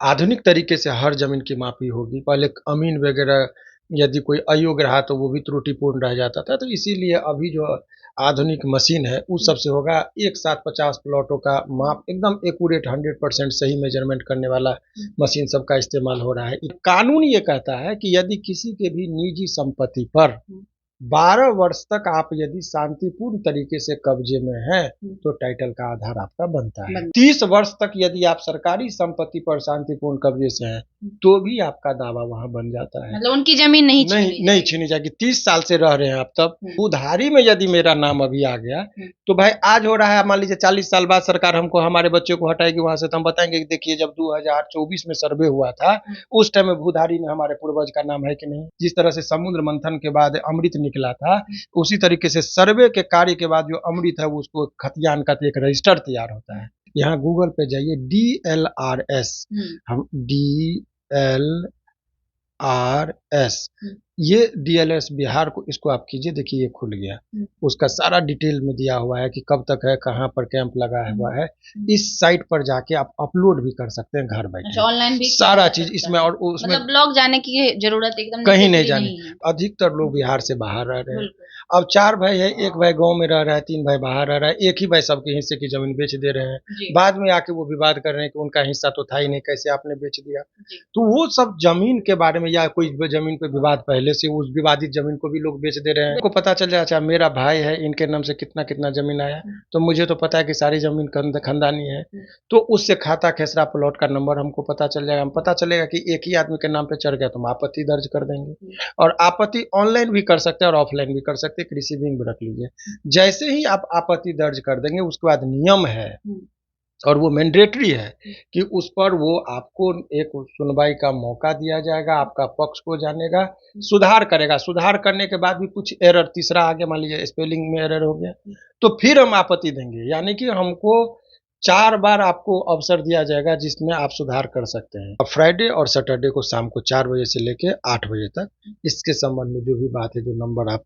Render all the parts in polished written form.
आधुनिक तरीके से हर ज़मीन की मापी होगी। पहले अमीन वगैरह यदि कोई अयोग्य रहा तो वो भी त्रुटिपूर्ण रह जाता था। तो इसीलिए अभी जो आधुनिक मशीन है उस सब से होगा। एक साथ 50 प्लॉटों का माप एकदम एक्यूरेट 100% सही मेजरमेंट करने वाला मशीन सबका इस्तेमाल हो रहा है। कानून ये कहता है कि यदि किसी के भी निजी संपत्ति पर 12 वर्ष तक आप यदि शांतिपूर्ण तरीके से कब्जे में हैं तो टाइटल का आधार आपका बनता है। 30 वर्ष तक यदि आप सरकारी संपत्ति पर शांतिपूर्ण कब्जे से हैं तो भी आपका दावा वहां बन जाता है। मतलब उनकी जमीन नहीं छीनी जाएगी। 30 साल से रह रहे हैं आप, तब उधारी में यदि मेरा नाम अभी आ गया तो भाई आज हो रहा है, मान लीजिए 40 साल बाद सरकार हमको हमारे बच्चे को हटाएगी वहां से, तो हम बताएंगे कि देखिए जब 2024 में सर्वे हुआ था उस टाइम में भूधारी में हमारे पूर्वज का नाम है कि नहीं। जिस तरह से समुद्र मंथन के बाद अमृत निकला था उसी तरीके से सर्वे के कार्य के बाद जो अमृत है उसको खतियान का एक रजिस्टर तैयार होता है। यहाँ गूगल पे जाइए DLRS, हम DLRS, ये DLS बिहार को इसको आप कीजिए, देखिए ये खुल गया। उसका सारा डिटेल में दिया हुआ है कि कब तक है, कहाँ पर कैंप लगा हुआ है। इस साइट पर जाके आप अपलोड भी कर सकते हैं घर बैठे। ऑनलाइन भी सारा चीज इसमें, और उसमें मतलब ब्लॉग जाने की जरूरत एकदम कहीं नहीं जाने। अधिकतर लोग बिहार से बाहर रह रहे हैं। अब 4 भाई है, एक भाई गांव में रह रहा है, 3 भाई बाहर रह रहा है, एक ही भाई सबके हिस्से की जमीन बेच दे रहे हैं। बाद में आके वो विवाद कर रहे हैं कि उनका हिस्सा तो था ही नहीं, कैसे आपने बेच दिया। तो वो सब जमीन के बारे में, या कोई जमीन पे विवाद पहले से, उस विवादित जमीन को भी लोग बेच दे रहे हैं। को पता चल जाए अच्छा मेरा भाई है, इनके नाम से कितना कितना जमीन आया, तो मुझे तो पता है कि सारी जमीन खानदानी है, तो उससे खाता खेसरा प्लॉट का नंबर हमको पता चल जाएगा। हम पता चलेगा कि एक ही आदमी के नाम पे चढ़ गया तो हम आपत्ति दर्ज कर देंगे। और आपत्ति ऑनलाइन भी कर सकते हैं और ऑफलाइन भी कर सकते हैं, एक रिसीविंग भी रख लीजिए। जैसे ही आप आपत्ति दर्ज कर देंगे उसके बाद नियम है और वो मैंडेटरी है कि उस पर वो आपको एक सुनवाई का मौका दिया जाएगा, आपका पक्ष को जानेगा, सुधार करेगा। सुधार करने के बाद भी कुछ एरर, तीसरा आगे मान लीजिए स्पेलिंग में एरर हो गया तो फिर हम आपत्ति देंगे। यानी कि हमको 4 बार आपको अवसर दिया जाएगा जिसमें आप सुधार कर सकते हैं। फ्राइडे और सैटरडे को शाम को 4 बजे से लेके 8 बजे तक इसके संबंध में जो भी बात है, जो नंबर आप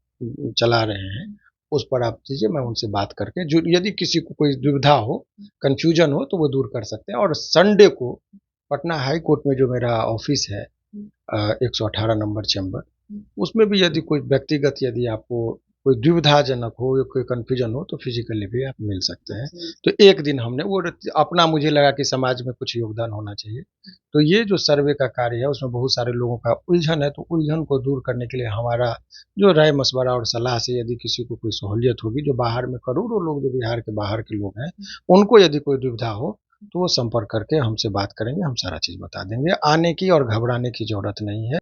चला रहे हैं उस पर आप दीजिए, मैं उनसे बात करके, जो यदि किसी को कोई दुविधा हो, कंफ्यूजन हो तो वो दूर कर सकते हैं। और संडे को पटना हाई कोर्ट में जो मेरा ऑफिस है 118 नंबर चैम्बर, उसमें भी यदि कोई व्यक्तिगत यदि आपको कोई दुविधाजनक हो या कोई कन्फ्यूजन हो तो फिजिकली भी आप मिल सकते हैं। तो एक दिन हमने वो अपना, मुझे लगा कि समाज में कुछ योगदान होना चाहिए, तो ये जो सर्वे का कार्य है उसमें बहुत सारे लोगों का उलझन है, तो उलझन को दूर करने के लिए हमारा जो राय मशवरा और सलाह से यदि किसी को कोई सहूलियत होगी, जो बाहर में करोड़ों लोग जो बिहार के बाहर के लोग हैं उनको यदि कोई दुविधा हो तो वो संपर्क करके हमसे बात करेंगे, हम सारा चीज बता देंगे। आने की और घबराने की जरूरत नहीं है।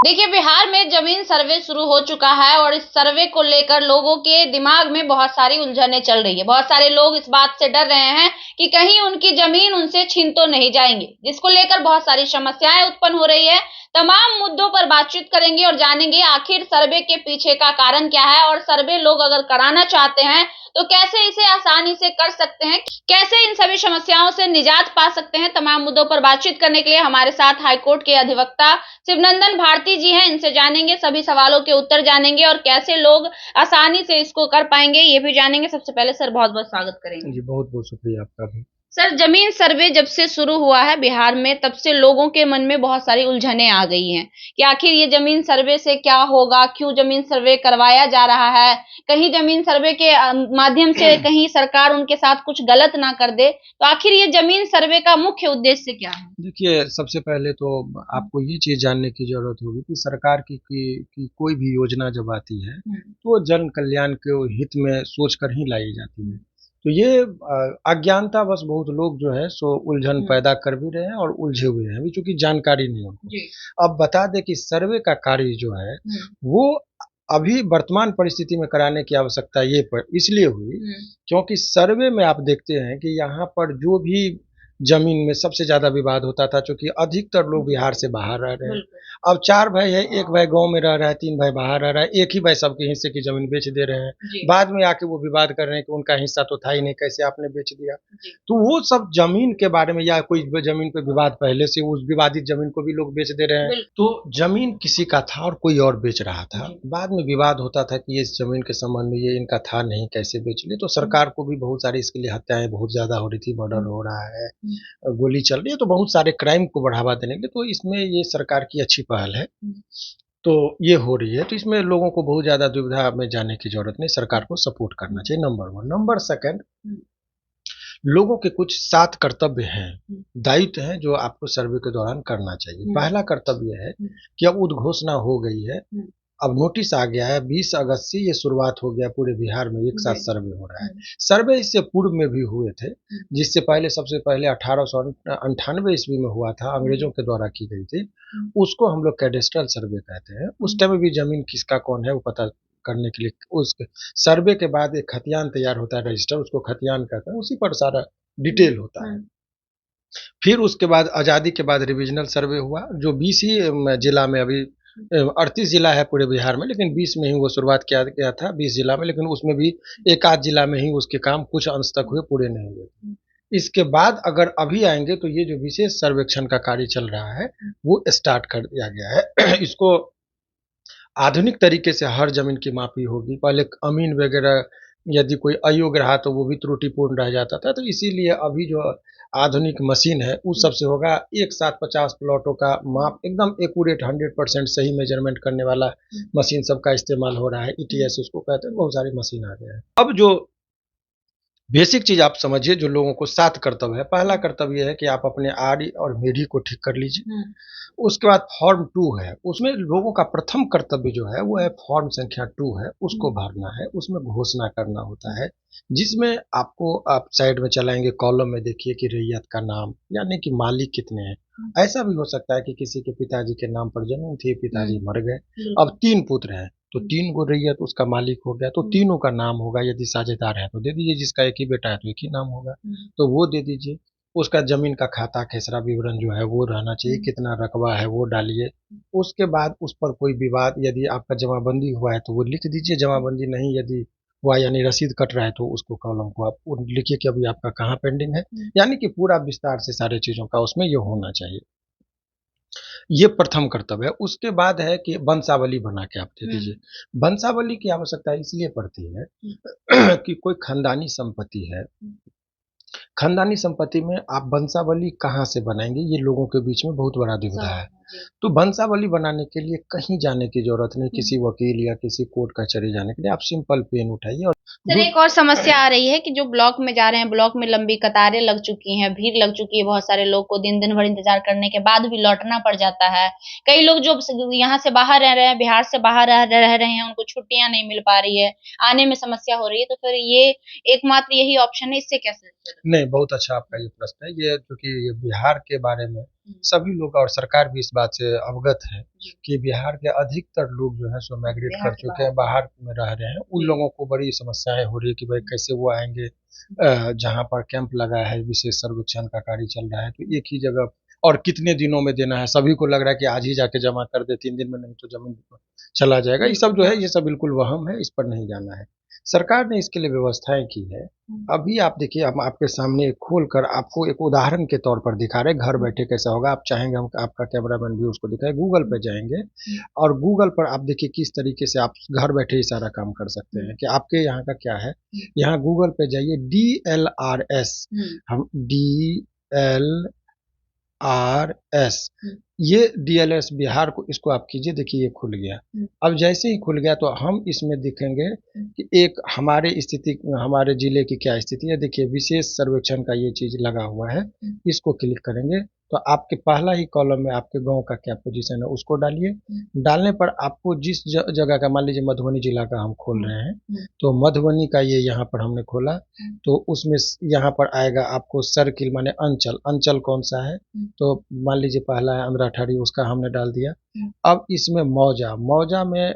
देखिए, बिहार में जमीन सर्वे शुरू हो चुका है और इस सर्वे को लेकर लोगों के दिमाग में बहुत सारी उलझनें चल रही है। बहुत सारे लोग इस बात से डर रहे हैं कि कहीं उनकी जमीन उनसे छीन तो नहीं जाएंगे, जिसको लेकर बहुत सारी समस्याएं उत्पन्न हो रही है। तमाम मुद्दों पर बातचीत करेंगे और जानेंगे आखिर सर्वे के पीछे का कारण क्या है, और सर्वे लोग अगर कराना चाहते हैं तो कैसे इसे आसानी से कर सकते हैं, कैसे इन सभी समस्याओं से निजात पा सकते हैं। तमाम मुद्दों पर बातचीत करने के लिए हमारे साथ हाईकोर्ट के अधिवक्ता शिवनंदन भारती जी हैं। इनसे जानेंगे, सभी सवालों के उत्तर जानेंगे और कैसे लोग आसानी से इसको कर पाएंगे ये भी जानेंगे। सबसे पहले सर बहुत बहुत स्वागत करेंगे। जी बहुत बहुत शुक्रिया आपका भी। सर, जमीन सर्वे जब से शुरू हुआ है बिहार में तब से लोगों के मन में बहुत सारी उलझनें आ गई हैं कि आखिर ये जमीन सर्वे से क्या होगा, क्यों जमीन सर्वे करवाया जा रहा है, कहीं जमीन सर्वे के माध्यम से कहीं सरकार उनके साथ कुछ गलत ना कर दे। तो आखिर ये जमीन सर्वे का मुख्य उद्देश्य क्या है? देखिए, सबसे पहले तो आपको ये चीज जानने की जरूरत होगी कि सरकार की कोई भी योजना जब आती है तो जन कल्याण के हित में सोच कर ही लाई जाती है। तो ये अज्ञानता बस बहुत लोग जो है सो उलझन पैदा कर भी रहे हैं और उलझे हुए हैं अभी, चूंकि जानकारी नहीं होगी। अब बता दें कि सर्वे का कार्य जो है वो अभी वर्तमान परिस्थिति में कराने की आवश्यकता ये इसलिए हुई क्योंकि सर्वे में आप देखते हैं कि यहाँ पर जो भी जमीन में सबसे ज्यादा विवाद होता था, क्योंकि अधिकतर लोग बिहार से बाहर रह रहे हैं। अब 4 भाई है, एक भाई गांव में रह रहा है, 3 भाई बाहर रह रहा है, एक ही भाई सबके हिस्से की जमीन बेच दे रहे हैं। बाद में आके वो विवाद कर रहे हैं कि उनका हिस्सा तो था ही नहीं, कैसे आपने बेच दिया। तो वो सब जमीन के बारे में, या कोई जमीन पे विवाद पहले से, उस विवादित जमीन को भी लोग बेच दे रहे हैं। तो जमीन किसी का था और कोई और बेच रहा था। बाद में विवाद होता था कि इस जमीन के संबंध में ये इनका था नहीं, कैसे बेच लिए। तो सरकार को भी बहुत सारी इसके लिए हत्याएं बहुत ज्यादा हो रही थी, मर्डर हो रहा है, गोली चल रही है, तो बहुत सारे क्राइम को बढ़ावा देने के लिए, तो इसमें ये सरकार की अच्छी पहल है। तो ये हो रही है, तो इसमें लोगों को बहुत ज़्यादा दुविधा में जाने की ज़रूरत नहीं, सरकार को सपोर्ट करना चाहिए, नंबर 1। नंबर 2, लोगों के कुछ 7 कर्तव्य हैं, दायित्व हैं जो आपको सर्वे के दौरान करना चाहिए। पहला कर्तव्य है कि अब उद्घोषणा हो गई है, अब नोटिस आ गया है, 20 अगस्त से ये शुरुआत हो गया पूरे बिहार में एक साथ सर्वे हो रहा है। सर्वे इससे पूर्व में भी हुए थे, जिससे पहले सबसे पहले 1898 ईस्वी में हुआ था, अंग्रेजों के द्वारा की गई थी। उसको हम लोग कैडेस्ट्रल सर्वे कहते हैं। उस टाइम भी जमीन किसका कौन है वो पता करने के लिए उस सर्वे के बाद एक खतियान तैयार होता है, रजिस्टर, उसको खतियान कहते हैं, उसी पर सारा डिटेल होता है। फिर उसके बाद आज़ादी के बाद रिविजनल सर्वे हुआ, जो 20 ही जिला में, अभी 38 जिला है पूरे बिहार में, लेकिन 20 में ही वो शुरुआत किया गया था, 20 जिला में, लेकिन उसमें भी एक आध जिला में ही उसके काम कुछ अंश तक हुए, पूरे नहीं हुए। इसके बाद अगर अभी आएंगे तो ये जो विशेष सर्वेक्षण का कार्य चल रहा है वो स्टार्ट कर दिया गया है। इसको आधुनिक तरीके से हर जमीन की मापी होगी। पहले अमीन वगैरह यदि कोई अयोग्य रहा तो वो भी त्रुटिपूर्ण रह जाता था, तो इसीलिए अभी जो आधुनिक मशीन है उस सबसे होगा। एक साथ 50 प्लॉटों का माप एकदम एक्यूरेट 100% सही मेजरमेंट करने वाला मशीन सबका इस्तेमाल हो रहा है। ETS उसको कहते हैं, बहुत सारी मशीन आ गए हैं। अब जो बेसिक चीज आप समझिए, जो लोगों को 7 कर्तव्य है। पहला कर्तव्य है कि आप अपने आड़ी और मेढ़ी को ठीक कर लीजिए। उसके बाद फॉर्म 2 है, उसमें लोगों का प्रथम कर्तव्य जो है वो है फॉर्म संख्या 2 है, उसको भरना है। उसमें घोषणा करना होता है, जिसमें आपको आप साइड में चलाएंगे, कॉलम में देखिए कि रैयत का नाम, यानी कि मालिक कितने हैं। ऐसा भी हो सकता है कि किसी के पिताजी के नाम पर जमीन थी, पिताजी मर गए, अब 3 पुत्र हैं, तो 3 गो रैयत उसका मालिक हो गया, तो तीनों का नाम होगा। यदि साझेदार है तो दे दीजिए, जिसका एक ही बेटा है तो एक ही नाम होगा, तो वो दे दीजिए। उसका जमीन का खाता खेसरा विवरण जो है वो रहना चाहिए, कितना रकबा है वो डालिए। उसके बाद उस पर कोई विवाद, यदि आपका जमाबंदी हुआ है तो वो लिख दीजिए, जमाबंदी नहीं यदि हुआ यानी रसीद कट रहा है तो उसको कॉलम को आप लिखिए कि अभी आपका कहाँ पेंडिंग है, यानी कि पूरा विस्तार से सारे चीजों का उसमें ये होना चाहिए। ये प्रथम कर्तव्य है। उसके बाद है कि वंशावली बना के आप दे दीजिए। वंशावली की आवश्यकता इसलिए पड़ती है कि कोई खानदानी संपत्ति है, खानदानी संपत्ति में आप वंशावली कहाँ से बनाएंगे, ये लोगों के बीच में बहुत बड़ा दुविधा है। तो वंशावली बनाने के लिए कहीं जाने की जरूरत नहीं, किसी वकील या किसी कोर्ट कचहरी जाने के लिए। आप सिंपल पेन उठाइए। और सर, एक और समस्या आ रही है कि जो ब्लॉक में जा रहे हैं, ब्लॉक में लंबी कतारें लग चुकी हैं, भीड़ लग चुकी है, बहुत सारे लोग को दिन दिन भर इंतजार करने के बाद भी लौटना पड़ जाता है। कई लोग जो यहाँ से बाहर रह रहे हैं, बिहार से बाहर रह रहे हैं, उनको छुट्टियां नहीं मिल पा रही है, आने में समस्या हो रही है, तो फिर ये एकमात्र यही ऑप्शन है, इससे कैसे? नहीं, बहुत अच्छा आपका ये प्रश्न है। ये क्योंकि ये बिहार के बारे में सभी लोग और सरकार भी इस बात से अवगत है कि बिहार के अधिकतर लोग जो है सो माइग्रेट कर चुके हैं, बाहर में रह रहे हैं। उन लोगों को बड़ी समस्याएं हो रही है कि भाई कैसे वो आएंगे, जहाँ पर कैंप लगा है, विशेष सर्वेक्षण का कार्य चल रहा है, तो एक ही जगह और कितने दिनों में देना है। सभी को लग रहा है कि आज ही जाके जमा कर दे, 3 दिन में नहीं तो जमीन चला जाएगा। ये सब जो है, ये सब बिल्कुल वहम है, इस पर नहीं जाना है। सरकार ने इसके लिए व्यवस्थाएं की है। अभी आप देखिए, हम आपके सामने खोल कर आपको एक उदाहरण के तौर पर दिखा रहे, घर बैठे कैसा होगा। आप चाहेंगे हम आपका कैमरामैन भी उसको दिखाए, गूगल पे जाएंगे और गूगल पर आप देखिए किस तरीके से आप घर बैठे ही सारा काम कर सकते हैं। कि आपके यहाँ का क्या है, यहाँ गूगल पे जाइए, DLRS, हम DLRS, ये DLS बिहार को, इसको आप कीजिए, देखिए ये खुल गया। अब जैसे ही खुल गया तो हम इसमें दिखेंगे कि एक हमारे स्थिति, हमारे जिले की क्या स्थिति है। देखिए विशेष सर्वेक्षण का ये चीज लगा हुआ है, इसको क्लिक करेंगे तो आपके पहला ही कॉलम में आपके गांव का क्या पोजीशन है उसको डालिए। डालने पर आपको जिस जगह का, मान लीजिए मधुबनी जिला का हम खोल रहे हैं, तो मधुबनी का ये यहाँ पर हमने खोला, तो उसमें यहाँ पर आएगा आपको सर्किल माने अंचल, अंचल कौन सा है, तो मान लीजिए पहला है अंद्राठाड़ी, उसका हमने डाल दिया। अब इसमें मौजा, मौजा में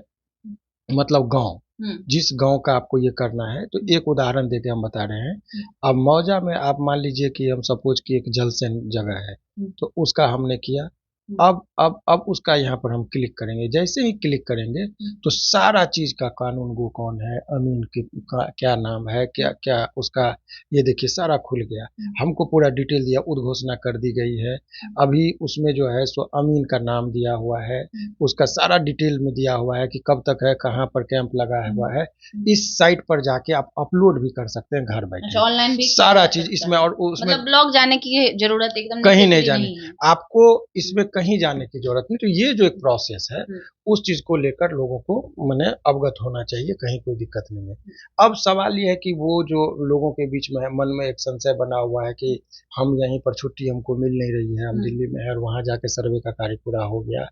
मतलब गांव, जिस गांव का आपको ये करना है, तो एक उदाहरण देके हम बता रहे हैं। अब मौजा में आप मान लीजिए कि हम सपोज कि एक जलसेन जगह है, तो उसका हमने किया। अब उसका यहाँ पर हम क्लिक करेंगे। जैसे ही क्लिक करेंगे तो सारा चीज का कानून गो कौन है, अमीन क्या नाम है, क्या क्या उसका, ये देखिए सारा खुल गया। हमको पूरा डिटेल दिया, उद्घोषणा कर दी गई है। अभी उसमें जो है सो अमीन का नाम दिया हुआ है, उसका सारा डिटेल में दिया हुआ है कि कब तक है, कहाँ पर कैंप लगा हुआ है। इस साइट पर जाके आप अपलोड भी कर सकते हैं घर बैठे, ऑनलाइन भी सारा चीज इसमें। और उसमें मतलब ब्लॉग जाने की जरूरत एकदम कहीं नहीं जाने, आपको इसमें कहीं जाने की जरूरत नहीं। तो ये जो एक प्रोसेस है उस चीज को लेकर लोगों को मैंने अवगत होना चाहिए, कहीं कोई दिक्कत नहीं है। अब सवाल ये है कि वो जो लोगों के बीच में मन में एक संशय बना हुआ है कि हम यहीं पर छुट्टी हमको मिल नहीं रही है, हम दिल्ली में है और वहां जाके सर्वे का कार्य पूरा हो गया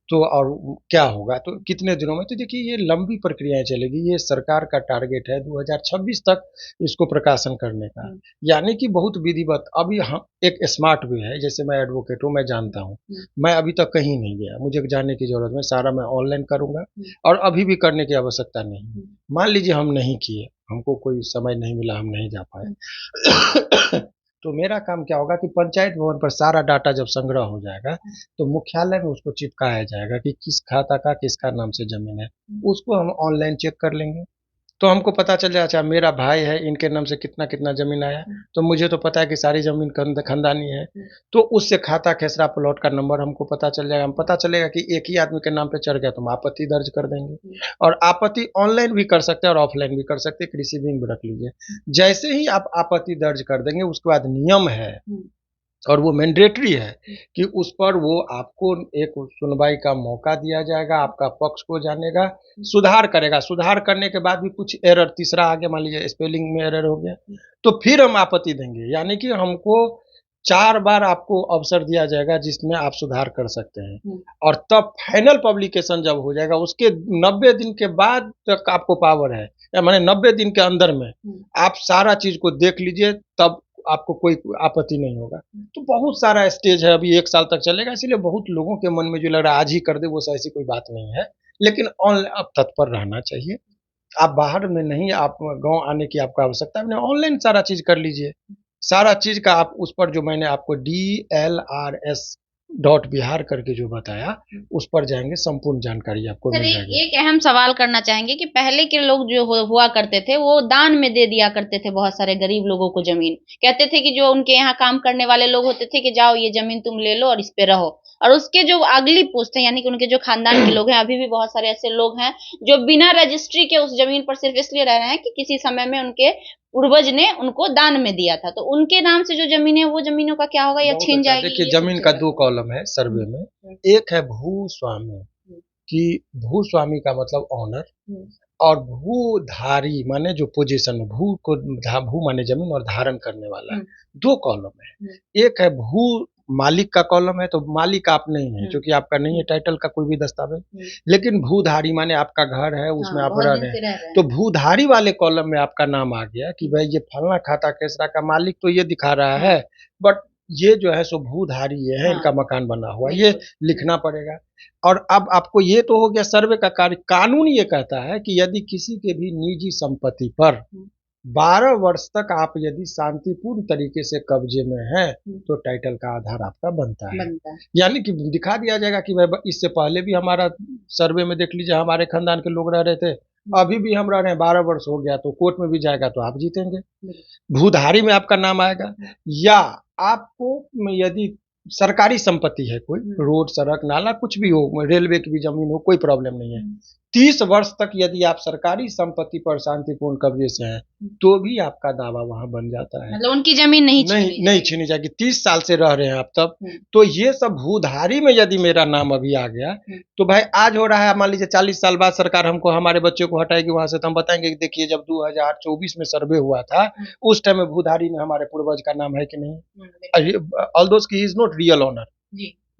तो और क्या होगा, तो कितने दिनों में। तो देखिए ये लंबी प्रक्रियाएं चलेगी। ये सरकार का टारगेट है 2026 तक इसको प्रकाशन करने का, यानी कि बहुत विधिवत। अभी हम एक स्मार्ट वे है, जैसे मैं एडवोकेट हूँ, मैं जानता हूँ, मैं अभी तक कहीं नहीं गया, मुझे जाने की जरूरत नहीं, सारा मैं ऑनलाइन करूंगा और अभी भी करने की आवश्यकता नहीं। मान लीजिए हम नहीं किए, हमको कोई समय नहीं मिला, हम नहीं जा पाए तो मेरा काम क्या होगा कि पंचायत भवन पर सारा डाटा जब संग्रह हो जाएगा तो मुख्यालय में उसको चिपकाया जाएगा कि किस खाता का किसका नाम से जमीन है, उसको हम ऑनलाइन चेक कर लेंगे। तो हमको पता चल जाए, अच्छा मेरा भाई है, इनके नाम से कितना कितना जमीन आया, तो मुझे तो पता है कि सारी जमीन खानदानी है, तो उससे खाता खेसरा प्लॉट का नंबर हमको पता चल जाएगा। हम पता चलेगा कि एक ही आदमी के नाम पे चढ़ गया तो हम आपत्ति दर्ज कर देंगे। और आपत्ति ऑनलाइन भी कर सकते हैं और ऑफलाइन भी कर सकते हैं, एक रिसीविंग भी रख लीजिए। जैसे ही आप आपत्ति दर्ज कर देंगे उसके बाद नियम है और वो मैंडेटरी है कि उस पर वो आपको एक सुनवाई का मौका दिया जाएगा, आपका पक्ष को जानेगा, सुधार करेगा। सुधार करने के बाद भी कुछ एरर, तीसरा आगे मान लीजिए स्पेलिंग में एरर हो गया तो फिर हम आपत्ति देंगे, यानी कि हमको 4 बार आपको अवसर दिया जाएगा जिसमें आप सुधार कर सकते हैं। और तब फाइनल पब्लिकेशन जब हो जाएगा उसके 90 दिन के बाद तक आपको पावर है, या माने 90 दिन के अंदर में आप सारा चीज को देख लीजिए, तब आपको कोई आपत्ति नहीं होगा। तो बहुत सारा स्टेज है, अभी 1 साल तक चलेगा, इसीलिए बहुत लोगों के मन में जो लग रहा है आज ही कर दे, वो ऐसी कोई बात नहीं है। लेकिन ऑनलाइन आप तत्पर रहना चाहिए। आप बाहर में नहीं, आप गांव आने की आपको आवश्यकता नहीं, ऑनलाइन सारा चीज कर लीजिए। सारा चीज का आप उस पर जो मैंने आपको DLRS.बिहार करके जो बताया उस पर जाएंगे, संपूर्ण जानकारी आपको मिल जाएगी। एक अहम सवाल करना चाहेंगे कि पहले के लोग जो हुआ करते थे वो दान में दे दिया करते थे बहुत सारे गरीब लोगों को जमीन, कहते थे कि जो उनके यहाँ काम करने वाले लोग होते थे कि जाओ ये जमीन तुम ले लो और इस पे रहो। और उसके जो अगली पुश्त है यानी कि उनके जो खानदान के लोग हैं, अभी भी बहुत सारे ऐसे लोग हैं जो बिना रजिस्ट्री के उस जमीन पर सिर्फ इसलिए रह रहे हैं कि किसी समय में उनके पूर्वज ने उनको दान में दिया था, तो उनके नाम से जो जमीन है वो जमीनों का क्या होगा या छीन जाएगी? देखिए जमीन का 2 कॉलम है सर्वे में। एक है भूस्वामी, कि भूस्वामी का मतलब ऑनर, और भूधारी माने जो पोजीशन, भू माने जमीन और धारण करने वाला, 2 कॉलम है। एक है भू मालिक का कॉलम है, तो मालिक आप नहीं है क्योंकि आपका नहीं है टाइटल का कोई भी दस्तावेज। लेकिन भूधारी माने आपका घर है, उसमें आप रह रहे हैं, तो भूधारी वाले कॉलम में आपका नाम आ गया कि भाई ये फलना खाता खेसरा का मालिक तो ये दिखा रहा है, बट ये जो है सो भूधारी ये है, इनका मकान बना हुआ, ये लिखना पड़ेगा। और अब आपको ये तो हो गया सर्वे का कार्य। कानून ये कहता है कि यदि किसी के भी निजी संपत्ति पर 12 वर्ष तक आप यदि शांतिपूर्ण तरीके से कब्जे में हैं तो टाइटल का आधार आपका बनता है। यानी कि दिखा दिया जाएगा कि भाई इससे पहले भी हमारा सर्वे में देख लीजिए हमारे खानदान के लोग रह रहे थे, अभी भी हम रह रहे हैं, 12 वर्ष हो गया, तो कोर्ट में भी जाएगा तो आप जीतेंगे, भूधारी में आपका नाम आएगा। या आपको यदि सरकारी संपत्ति है, कोई रोड सड़क नाला कुछ भी हो, रेलवे की भी जमीन हो, कोई प्रॉब्लम नहीं है, 30 वर्ष तक यदि आप सरकारी संपत्ति पर शांतिपूर्ण कब्जे से हैं तो भी आपका दावा वहां बन जाता है, मतलब उनकी जमीन नहीं छीनी जाएगी। 30 साल से रह रहे हैं आप तब, तो ये सब भूधारी में यदि मेरा नाम अभी आ गया तो भाई आज हो रहा है, मान लीजिए 40 साल बाद सरकार हमको हमारे बच्चों को हटाएगी वहां से, तो हम बताएंगे कि देखिए जब 2024 में सर्वे हुआ था उस टाइम में भूधारी में हमारे पूर्वज का नाम है कि नहीं, although he is not real owner,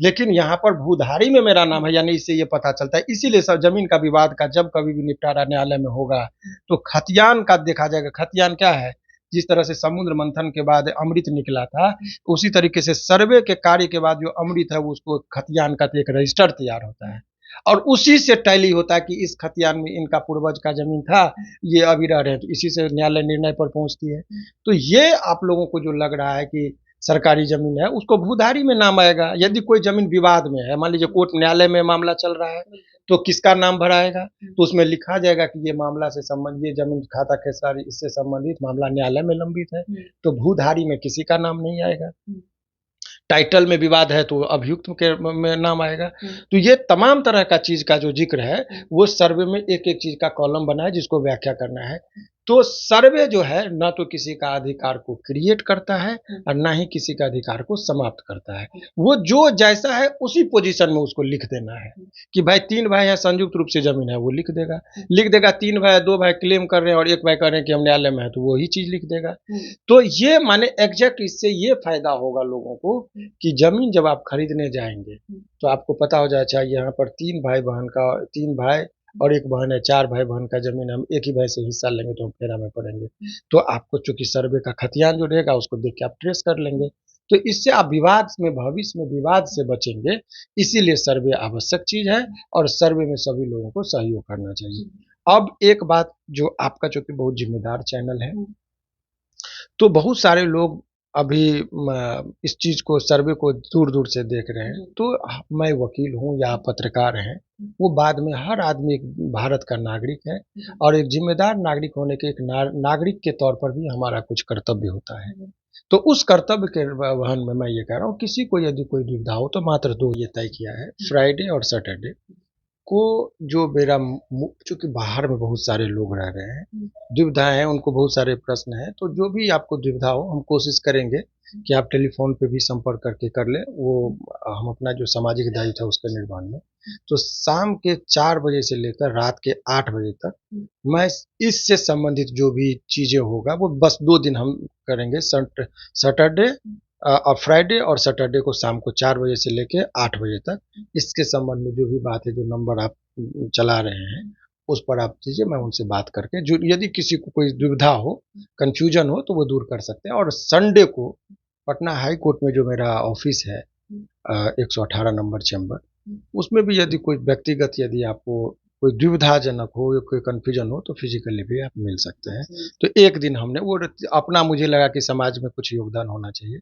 लेकिन यहाँ पर भूधारी में मेरा नाम है, यानी इससे ये पता चलता है। इसीलिए सब जमीन का विवाद का जब कभी भी निपटारा न्यायालय में होगा तो खतियान का देखा जाएगा। खतियान क्या है, जिस तरह से समुद्र मंथन के बाद अमृत निकला था, उसी तरीके से सर्वे के कार्य के बाद जो अमृत है उसको खतियान का एक रजिस्टर तैयार होता है और उसी से टैली होता है कि इस खतियान में इनका पूर्वज का जमीन था, ये अभी रह रहे हैं, तो इसी से न्यायालय निर्णय पर पहुंचती है। तो ये आप लोगों को जो लग रहा है कि सरकारी जमीन है उसको भूधारी में नाम आएगा। यदि कोई जमीन विवाद में है, मान लीजिए कोर्ट न्यायालय में मामला चल रहा है, तो किसका नाम भरा आएगा, तो उसमें लिखा जाएगा कि ये मामला से संबंधित, ये जमीन खाता खेसारी इससे संबंधित मामला न्यायालय में लंबित है, तो भूधारी में किसी का नाम नहीं आएगा। टाइटल में विवाद है तो अभियुक्त के में नाम आएगा। तो ये तमाम तरह का चीज का जो जिक्र है वो सर्वे में एक एक चीज का कॉलम बना है जिसको व्याख्या करना है। तो सर्वे जो है न तो किसी का अधिकार को क्रिएट करता है और ना ही किसी का अधिकार को समाप्त करता है। वो जो जैसा है उसी पोजीशन में उसको लिख देना है कि भाई 3 भाई हैं संयुक्त रूप से जमीन है, वो लिख देगा 3 भाई 2 भाई क्लेम कर रहे हैं और 1 भाई कह रहे हैं कि हम न्यायालय में है, तो वही चीज लिख देगा। तो ये माने एग्जैक्ट इससे ये फायदा होगा लोगों को कि जमीन जब आप खरीदने जाएंगे तो आपको पता हो जाए चाहिए यहाँ पर 3 भाई बहन का, 3 भाई और 1 बहन है, 4 भाई बहन का जमीन, हम एक ही भाई से हिस्सा लेंगे तो हम फेरा में पड़ेंगे। तो आपको चूंकि सर्वे का खतियान जो रहेगा उसको देख के आप ट्रेस कर लेंगे, तो इससे आप विवाद में, भविष्य में विवाद से बचेंगे। इसीलिए सर्वे आवश्यक चीज है और सर्वे में सभी लोगों को सहयोग करना चाहिए। अब एक बात जो आपका चूंकि बहुत जिम्मेदार चैनल है, तो बहुत सारे लोग अभी इस चीज को, सर्वे को दूर दूर से देख रहे हैं। तो मैं वकील हूँ या पत्रकार हैं, वो बाद में हर आदमी एक भारत का नागरिक है और एक जिम्मेदार नागरिक होने के एक नागरिक के तौर पर भी हमारा कुछ कर्तव्य होता है। तो उस कर्तव्य के वहन में मैं ये कह रहा हूँ, किसी को यदि कोई दुविधा हो तो मात्र 2 ये तय किया है, फ्राइडे और सैटरडे को जो मेरा, चूंकि बाहर में बहुत सारे लोग रह रहे हैं, दुविधाएं हैं, उनको बहुत सारे प्रश्न हैं, तो जो भी आपको दुविधा हो हम कोशिश करेंगे कि आप टेलीफोन पे भी संपर्क करके कर ले, वो हम अपना जो सामाजिक दायित्व है उसके निर्वहन में। तो शाम के 4 बजे से लेकर रात के 8 बजे तक मैं इससे संबंधित जो भी चीजें होगा वो बस 2 दिन हम करेंगे, सैटरडे और फ्राइडे और सैटरडे को शाम को 4 बजे से लेके 8 बजे तक इसके संबंध में जो भी बात है, जो नंबर आप चला रहे हैं उस पर आप दीजिए, मैं उनसे बात करके, जो यदि किसी को कोई दुविधा हो, कंफ्यूजन हो तो वो दूर कर सकते हैं। और संडे को पटना हाई कोर्ट में जो मेरा ऑफिस है 118 नंबर चैम्बर, उसमें भी यदि कोई व्यक्तिगत, यदि आपको कोई दुविधाजनक हो या कोई कन्फ्यूजन हो तो फिजिकली भी आप मिल सकते हैं। तो एक दिन हमने वो अपना, मुझे लगा कि समाज में कुछ योगदान होना चाहिए,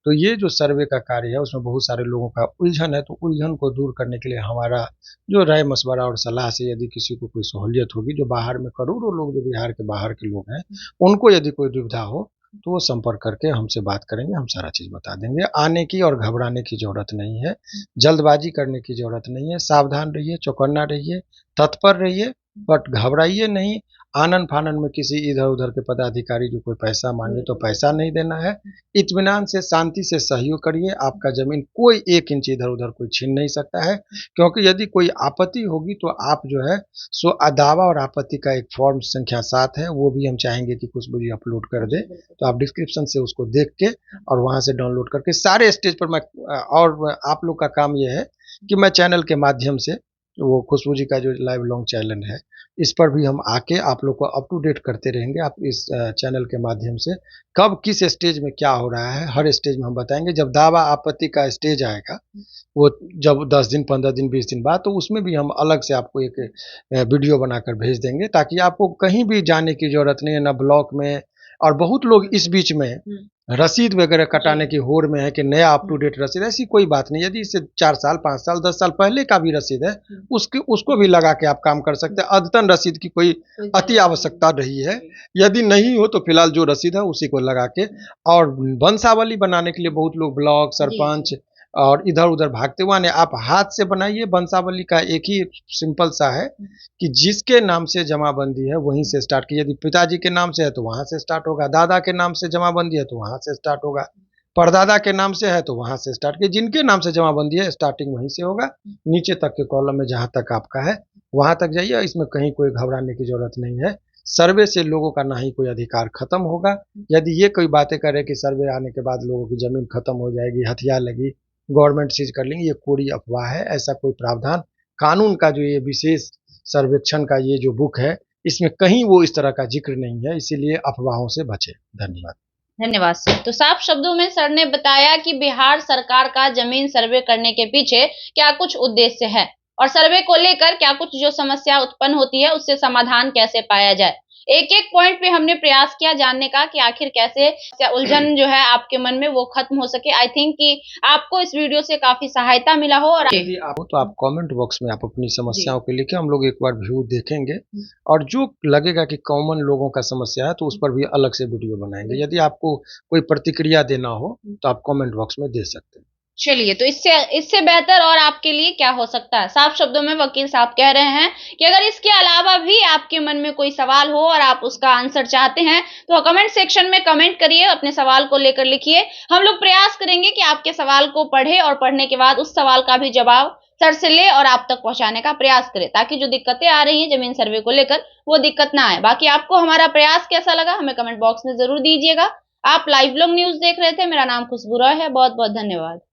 तो ये जो सर्वे का कार्य है उसमें बहुत सारे लोगों का उलझन है, तो उलझन को दूर करने के लिए हमारा जो राय मशवरा और सलाह से यदि किसी को कोई सहूलियत होगी, जो बाहर में करोड़ों लोग जो बिहार के बाहर के लोग हैं उनको यदि कोई दुविधा हो तो वो संपर्क करके हमसे बात करेंगे, हम सारा चीज बता देंगे। आने की और घबराने की जरूरत नहीं है, जल्दबाजी करने की जरूरत नहीं है। सावधान रहिए, चौकन्ना रहिए, तत्पर रहिए, बट घबराइए नहीं। आनन फानन में किसी इधर उधर के पदाधिकारी जो कोई पैसा मांगे तो पैसा नहीं देना है। इत्मीनान से, शांति से सहयोग करिए। आपका जमीन कोई 1 इंच इधर उधर कोई छीन नहीं सकता है, क्योंकि यदि कोई आपत्ति होगी तो आप जो है सो दावा और आपत्ति का एक फॉर्म संख्या 7 है, वो भी हम चाहेंगे कि खुशबू जी अपलोड कर दे, तो आप डिस्क्रिप्शन से उसको देख के और वहां से डाउनलोड करके सारे स्टेज पर मैं, और आप लोग का काम ये है कि मैं चैनल के माध्यम से, वो खुशबू जी का जो लाइव लॉन्ग चैनल है इस पर भी हम आके आप लोग को अप टू डेट करते रहेंगे। आप इस चैनल के माध्यम से कब किस स्टेज में क्या हो रहा है, हर स्टेज में हम बताएंगे। जब दावा आपत्ति का स्टेज आएगा, वो जब 10 दिन 15 दिन 20 दिन बाद, तो उसमें भी हम अलग से आपको एक वीडियो बनाकर भेज देंगे, ताकि आपको कहीं भी जाने की जरूरत नहीं है, ना ब्लॉक में। और बहुत लोग इस बीच में रसीद वगैरह कटाने की होड़ में है कि नया अप टू डेट रसीद, ऐसी कोई बात नहीं। यदि इससे 4 साल 5 साल 10 साल पहले का भी रसीद है उसको भी लगा के आप काम कर सकते हैं। अद्यतन रसीद की कोई अति आवश्यकता नहीं है। यदि नहीं हो तो फिलहाल जो रसीद है उसी को लगा के, और वंशावली बनाने के लिए बहुत लोग ब्लॉक, सरपंच और इधर उधर भागते हुए ने, आप हाथ से बनाइए। वंशावली का एक ही सिंपल सा है कि जिसके नाम से जमाबंदी है वहीं से स्टार्ट की। यदि पिताजी के नाम से है तो वहां से स्टार्ट होगा, दादा के नाम से जमाबंदी है तो वहां से स्टार्ट होगा, परदादा के नाम से है तो वहां से स्टार्ट की। जिनके नाम से जमाबंदी है स्टार्टिंग वहीं से होगा, नीचे तक के कॉलम में जहां तक आपका है वहां तक जाइए। इसमें कहीं कोई घबराने की जरूरत नहीं है। सर्वे से लोगों का ना ही कोई अधिकार खत्म होगा। यदि ये कोई बातें करे कि सर्वे आने के बाद लोगों की जमीन खत्म हो जाएगी, हथियार लगी, गवर्नमेंट सीज कर लेंगे, ये कोरी अफवाह है। ऐसा कोई प्रावधान कानून का, जो ये विशेष सर्वेक्षण का ये जो बुक है, इसमें कहीं वो इस तरह का जिक्र नहीं है, इसीलिए अफवाहों से बचे। धन्यवाद। धन्यवाद सर। तो साफ शब्दों में सर ने बताया कि बिहार सरकार का जमीन सर्वे करने के पीछे क्या कुछ उद्देश्य है और सर्वे को लेकर क्या कुछ जो समस्या उत्पन्न होती है उससे समाधान कैसे पाया जाए। एक एक पॉइंट पे हमने प्रयास किया जानने का कि आखिर कैसे उलझन जो है आपके मन में वो खत्म हो सके। आई थिंक कि आपको इस वीडियो से काफी सहायता मिला हो। और यदि आपको तो आप कमेंट बॉक्स में आप अपनी समस्याओं के लिखे, हम लोग एक बार व्यू देखेंगे और जो लगेगा कि कॉमन लोगों का समस्या है तो उस पर भी अलग से वीडियो बनाएंगे। यदि आपको कोई प्रतिक्रिया देना हो तो आप कमेंट बॉक्स में दे सकते हैं। चलिए, तो इससे इससे बेहतर और आपके लिए क्या हो सकता है। साफ शब्दों में वकील साहब कह रहे हैं कि अगर इसके अलावा भी आपके मन में कोई सवाल हो और आप उसका आंसर चाहते हैं तो कमेंट सेक्शन में कमेंट करिए, अपने सवाल को लेकर लिखिए। हम लोग प्रयास करेंगे कि आपके सवाल को पढ़े और पढ़ने के बाद उस सवाल का भी जवाब सर से ले और आप तक पहुंचाने का प्रयास करें, ताकि जो दिक्कतें आ रही हैं जमीन सर्वे को लेकर वो दिक्कत ना आए। बाकी आपको हमारा प्रयास कैसा लगा हमें कमेंट बॉक्स में जरूर दीजिएगा। आप लाइव लोग न्यूज देख रहे थे। मेरा नाम खुशबू रॉय है। बहुत बहुत धन्यवाद।